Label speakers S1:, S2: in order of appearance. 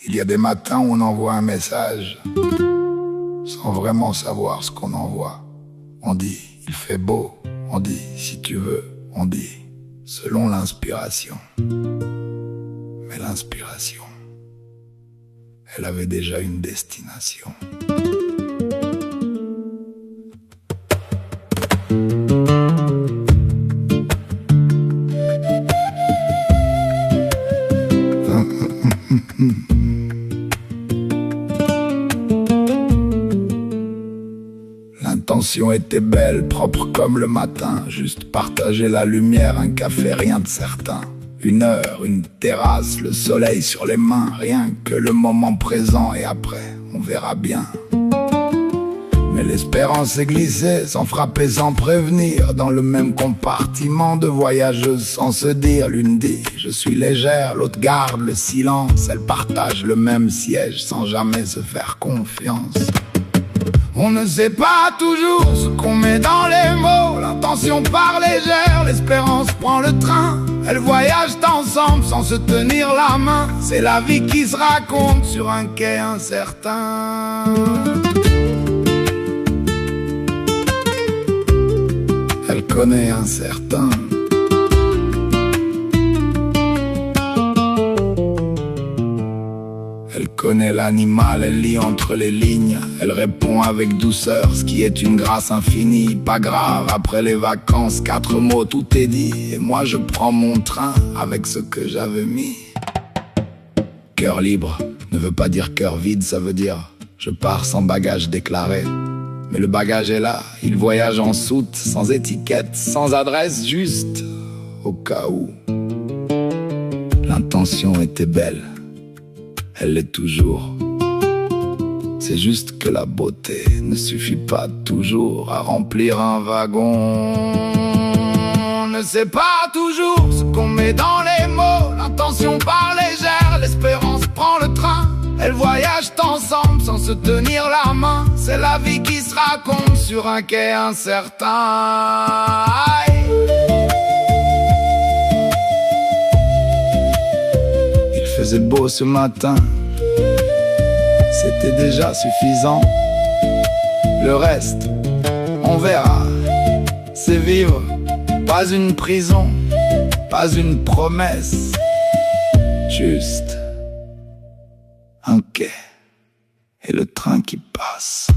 S1: Il y a des matins où on envoie un message sans vraiment savoir ce qu'on envoie. On dit il fait beau, on dit si tu veux, on dit selon l'inspiration. Mais l'inspiration, elle avait déjà une destination. L'intention était belle, propre comme le matin. Juste partager la lumière, un café, rien de certain. Une heure, une terrasse, le soleil sur les mains. Rien que le moment présent et après, on verra bien. Mais l'espérance est glissée, sans frapper, sans prévenir. Dans le même compartiment de voyageuses sans se dire. L'une dit, je suis légère, l'autre garde le silence. Elle partage le même siège sans jamais se faire confiance. On ne sait pas toujours ce qu'on met dans les mots. L'intention part légère, l'espérance prend le train. Elles voyagent ensemble sans se tenir la main. C'est la vie qui se raconte sur un quai incertain. Elle connaît un certain. Elle connaît l'animal, elle lit entre les lignes. Elle répond avec douceur, ce qui est une grâce infinie. Pas grave, après les vacances, 4 mots, tout est dit. Et moi je prends mon train avec ce que j'avais mis. Cœur libre ne veut pas dire cœur vide, ça veut dire je pars sans bagage déclaré. Mais le bagage est là, il voyage en soute, sans étiquette, sans adresse, juste au cas où. L'intention était belle, elle l'est toujours. C'est juste que la beauté ne suffit pas toujours à remplir un wagon. On ne sait pas toujours ce qu'on met dans les mots. L'intention part légère, l'espérance prend le train. Elles voyagent ensemble sans se tenir la main. C'est la vie qui se raconte sur un quai incertain. Il faisait beau ce matin, c'était déjà suffisant. Le reste, on verra. C'est vivre, pas une prison, pas une promesse. Juste un quai et le train qui passe.